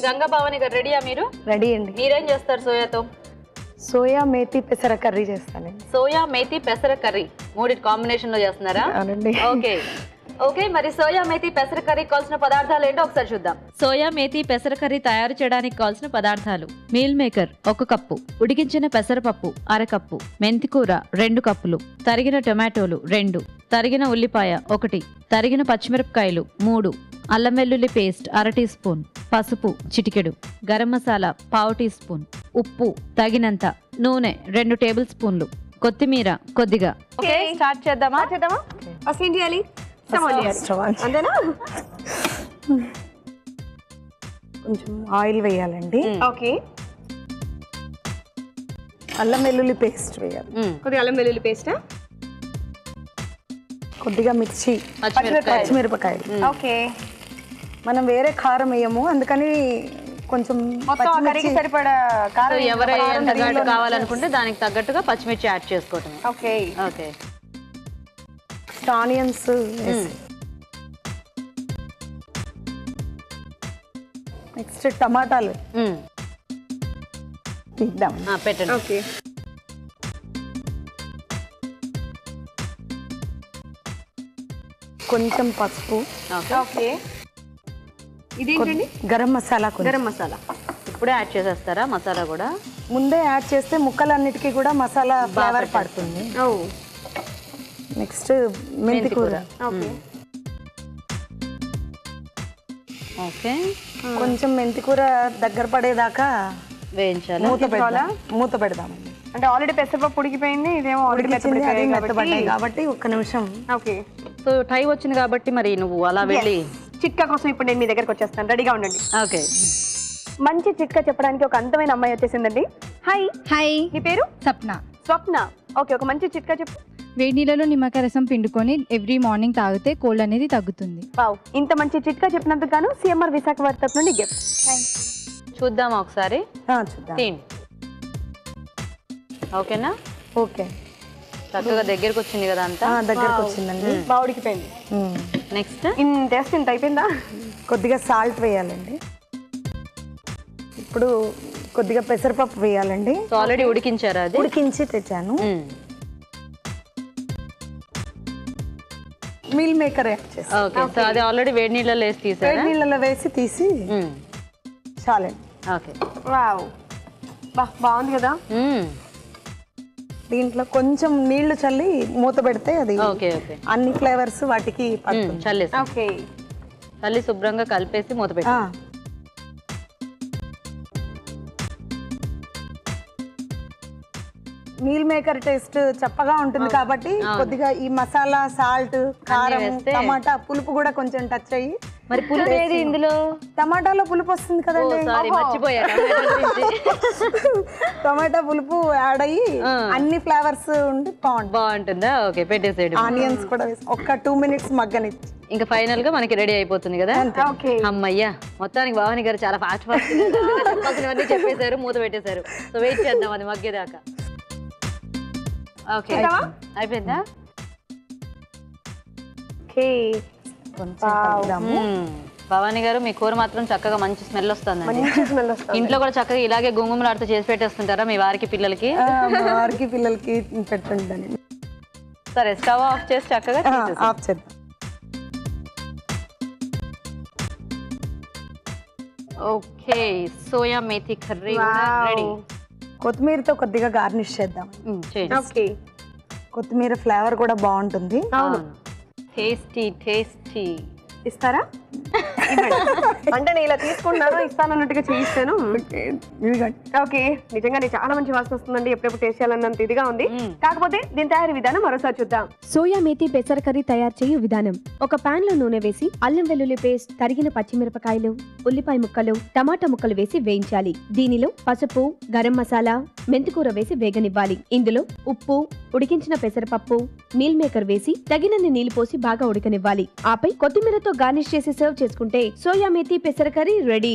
గంగా భవాని గారు రెడీయా మీరు? రెడీ అండి. మీరేం చేస్తారు సోయాతో? సోయా మేతి పెసర కర్రీ చేస్తానండి. సోయా మేతి పెసర కర్రీ మూడిటి కాంబినేషన్ లో చేస్తున్నారా? అవునండి. ఓకే ఓకే, మరి సోయా మేతి పెసర కర్రీ కావాల్సిన పదార్థాలు ఏంటో ఒకసారి చూద్దాం. సోయా మేతి పెసర కర్రీ తయారు చేయడానికి కావాల్సిన పదార్థాలు: మీల్ మేకర్ 1 కప్పు, ఉడికించిన పెసరపప్పు 1/2 కప్పు, మెంతికూర 2 కప్పులు, తరిగిన టొమాటోలు 2, తరిగిన ఉల్లిపాయ 1, తరిగిన పచ్చిమిరపకాయలు 3, అల్లం వెల్లుల్లి పేస్ట్ 1/2 టీ స్పూన్, పసుపు చిటికెడు, గరం మసాలా 1/2 టీ స్పూన్, ఉప్పు తగినంత, నూనె 2 టేబుల్ స్పూన్లు, కొత్తిమీర కొద్దిగా. ఓకే, స్టార్ట్ చేద్దామా? అసలు ఏం చేయాలి? అంతేనా? కొంచెం ఆయిల్ వేయాలండి. ఓకే, అల్లం వెల్లుల్లి పేస్ట్ వేయాలి. కొద్దిగా అల్లం వెల్లుల్లి పేస్ట్, కొద్దిగా మిర్చి, పచ్చిమిరపకాయలు. ఓకే, మనం వేరే కారం వేయము, అందుకని కొంచెం కర్రీకి సరిపడా కారం. ఎవరైనా ఘాటు కావాలనుకుంటే దానికి తగ్గట్టుగా పచ్చిమిర్చి యాడ్ చేసుకోవటం. ఓకే ఓకే, ఆనియన్స్ నెక్స్ట్ టమాటాలు తీద్దాం. పెట్టండి. ఓకే, కొంచెం పసుపు. ఓకే, ఇదేంటండి? గరం మసాలా. గరం మసాలా ఇప్పుడే యాడ్ చేసేస్తారా మసాలా కూడా? ముందే యాడ్ చేస్తే ముక్కలన్నిటికీ కూడా మసాలా ఫ్లేవర్ పడుతుంది. ఓ, నెక్స్ట్ మెంతికూర. ఓకే ఓకే, కొంచెం మెంతికూర దగ్గర పడేదాకా వేయించాలి. మూత పెడదాం. అంటే ఆల్రెడీ పెసరపప్పు ఉడికిపోయింది, ఇదేమో ఆల్రెడీ మెత్తబడ్డాయి కాబట్టి ఒక్క నిమిషం. ఓకే, సో టైం వచ్చింది కాబట్టి మరి నువ్వు అలా వెళ్ళి చిట్కా కోసం ఇప్పుడు నేను మీ దగ్గరకు వచ్చేస్తాను, రెడీగా ఉండండి. ఓకే, మంచి చిట్కా చెప్పడానికి ఒక అందమైన అమ్మాయి వచ్చేసిందండి. హాయ్. హాయ్, నీ పేరు? సప్న. స్వప్న. ఓకే, ఒక మంచి చిట్కా చెప్పు. వేడి నీళ్ళలో నిమ్మకాయ రసం పిండుకొని ఎవ్రీ మార్నింగ్ తాగితే కోల్డ్ అనేది తగ్గుతుంది. వావ్, ఇంత మంచి చిట్కా చెప్పినందుకు గాను సిఎంఆర్ విశాఖ వారి తరఫు నుండి గిఫ్ట్. చూద్దామా ఒకసారి? చూద్దాం. ఓకేనా? ఓకే, చక్కగా దగ్గరకు వచ్చింది కదా అంతా? దగ్గరకు వచ్చిందండి. బాగా ఉడికిపోయింది. నెక్స్ట్ ఇంత అయిపోయిందా? కొద్దిగా సాల్ట్ వేయాలండి. ఇప్పుడు కొద్దిగా పెసరపప్పు వేయాలండి. ఆల్రెడీ ఉడికించారా? అది ఉడికించి తెచ్చాను. మీల్ మేకర్ యాడ్ చేసి. ఓకే, సో అది ఆల్రెడీ వేడి నీళ్ళలో వేసి తీసారా? వేడి నీళ్ళలో వేసి తీసి చాలండి. ఓకే, వావ్, బాగుంది కదా. దీంట్లో కొంచెం నీళ్లు చల్లి మూత పెడితే అది ఓకే ఓకే అన్ని ఫ్లేవర్స్ వాటికి చల్లేసి. ఓకే, చల్లి శుభ్రంగా కలిపేసి మూత పెట్టి. మీల్ మేకర్ టేస్ట్ చప్పగా ఉంటుంది కాబట్టి కొద్దిగా ఈ మసాలా, సాల్ట్, కారం, టమాటా పులుపు కూడా కొంచెం టచ్ అయ్యి. మరి పులుపు ఏది ఇందులో? టమాటాలో పులుపు వస్తుంది కదండి. మర్చిపోయా. టమాటా పులుపు యాడ్ అయ్యి అన్ని ఫ్లేవర్స్ ఉండి బాగుంటుందా? ఓకే, పెట్టేసేయండి. ఆనియన్స్ కూడా వేసి ఒక్క 2 మినిట్స్ మగ్గనిచ్చి ఇంకా ఫైనల్ గా మనకి రెడీ అయిపోతుంది కదా. అమ్మయ్యా, మొత్తానికి భవాని గారు చాలా ఫాస్ట్ చెప్పాల్సినవన్నీ చెప్పేశారు, మూత పెట్టేశారు. సో వెయిట్ చేద్దాం అది మగ్గేదాకా. ఓకే, అయిపోయిందా? భవాని గారు, మీ కూర మాత్రం చక్కగా మంచి స్మెల్ వస్తుందండి. ఇంట్లో కూడా చక్కగా ఇలాగే గుంగుమలాడుతూ చేసి పెట్టేస్తుంటారా మీ వారికి, పిల్లలకి? వారికి పిల్లలకి పెడుతుంటాను. సరే, స్టవ్ ఆఫ్ చేసి చక్కగా ఆఫ్ చేద్దాం. Okay, soya methi curry ready. కొత్తిమీరతో కొద్దిగా గార్నిష్ చేద్దాం. ఓకే, కొత్తిమీర ఫ్లేవర్ కూడా బాగుంటుంది. Tasty tasty. ఇస్తారా? అంటే నేను ఇలా తీసుకుంటున్నాను, ఇస్తానన్నట్టుగా చేయిస్తాను. ఓకే, నిజంగానే చాలా మంచి వాసన వస్తుందండి. ఎప్పుడెప్పుడు టేస్ట్ చేయాలన్నంత ఇదిగా ఉంది. కాకపోతే దీని తయారీ విధానం మరోసారి చూద్దాం. సోయా మేతి పెసర కర్రీ తయారు చేయు విధానం: ఒక పాన్ లో నూనె వేసి అల్లం వెల్లుల్లి పేస్ట్, తరిగిన పచ్చిమిరపకాయలు, ఉల్లిపాయ ముక్కలు, టమాటా ముక్కలు వేసి వేయించాలి. దీనిలో పసుపు, గరం మసాలా, మెంతికూర వేసి వేగనివ్వాలి. ఇందులో ఉప్పు, ఉడికించిన పెసరపప్పు, మీల్ మేకర్ వేసి తగినన్ని నీళ్లు పోసి బాగా ఉడకనివ్వాలి. ఆపై కొత్తిమీరతో గార్నిష్ చేసి సర్వ్ చేసుకుంటే సోయా మేతి పెసర కర్రీ రెడీ.